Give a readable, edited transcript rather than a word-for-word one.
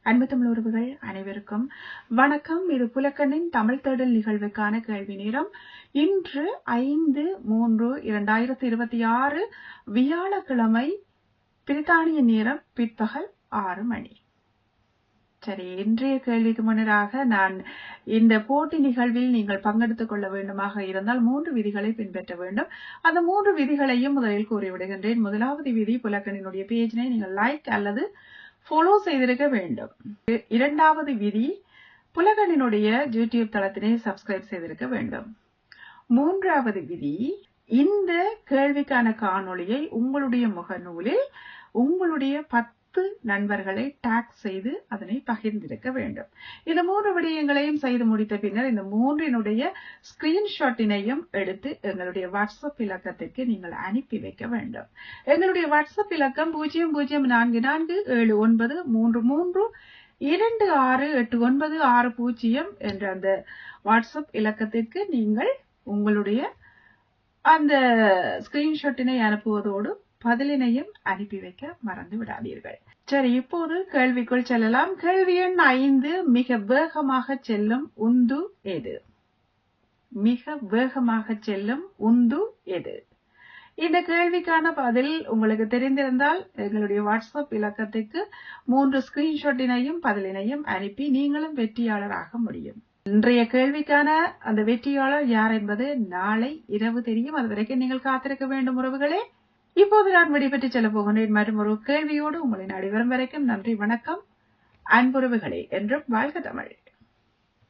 அன்பு தமிழ் உறவுகள் அனைவருக்கும் வணக்கம். இது புலக்கண்ணின் தமிழ் தேடல் நிகழ்வுக்கான கேள்வி நேரம். இன்று 5/3/2026 வியாழக்கிழமை, பிரித்தானிய நேரம் பிற்பகல் 6 மணி. சரி, இன்றைய கேள்விக்கு முன்னராக நான் இந்த போட்டி நிகழ்வில் நீங்கள் பங்கெடுத்துக் கொள்ள வேண்டுமாக இருந்தால் 3 விதிகளை பின்பற்ற வேண்டும். அந்த 3 விதிகளையும் முதலில் கூறிவிடுகின்றேன். முதலாவது விதி, புலக்கண்ணினுடைய பேஜினை நீங்கள் லைக் அல்லது ஃபாலோ செய்திருக்க வேண்டும். இரண்டாவது விதி, புலக்கண்ணினுடைய யூடியூப் தளத்தினை சப்ஸ்கிரைப் செய்திருக்க வேண்டும். மூன்றாவது விதி, இந்த கேள்விக்கான காணொளியை உங்களுடைய முகநூலில் உங்களுடைய 10 நண்பர்களை டாக் செய்து அதனை பகிர்ந்திருக்க வேண்டும். இந்த 3 விடயங்களையும் செய்து முடித்த பின்னர் இந்த 3னுடைய ஸ்கிரீன்ஷாட்டினையும் எடுத்து எங்களுடைய வாட்ஸ்அப் இலக்கத்திற்கு நீங்கள் அனுப்பி வைக்க வேண்டும். எங்களுடைய வாட்ஸ்அப் இலக்கம் 004433326896 என்ற அந்த வாட்ஸ்அப் இலக்கத்திற்கு நீங்கள் உங்களுடைய அந்த ஸ்கிரீன்ஷாட்டினை அனுப்புவதோடு பதிலினையும் அனுப்பி வைக்க மறந்து விடாதீர்கள். சரி, இப்போது கேள்விக்குள் செல்லலாம். கேள்வி எண் 5, மிக வேகமாக செல்லும் உந்து எது? மிக வேகமாக செல்லும் உந்து எது? இந்த கேள்விக்கான பதில் உங்களுக்கு தெரிந்திருந்தால் எங்களுடைய வாட்ஸ்அப் இலக்கத்துக்கு 3 ஸ்கிரீன்ஷாட்டினையும் பதிலினையும் அனுப்பி நீங்களும் வெற்றியாளராக முடியும். இன்றைய கேள்விக்கான அந்த வெற்றியாளர் யார் என்பது நாளை இரவு தெரியும். அது வரைக்கும் நீங்கள் காத்திருக்க வேண்டும் உறவுகளே. இப்போது நான் விடைபெற்று செல்ல போகின்றேன். மற்றும் ஒரு கேள்வியோடு உங்களை நாடி வரும் வரைக்கும் நன்றி, வணக்கம். அன்புறவுகளே, என்றும் வாழ்க தமிழ்.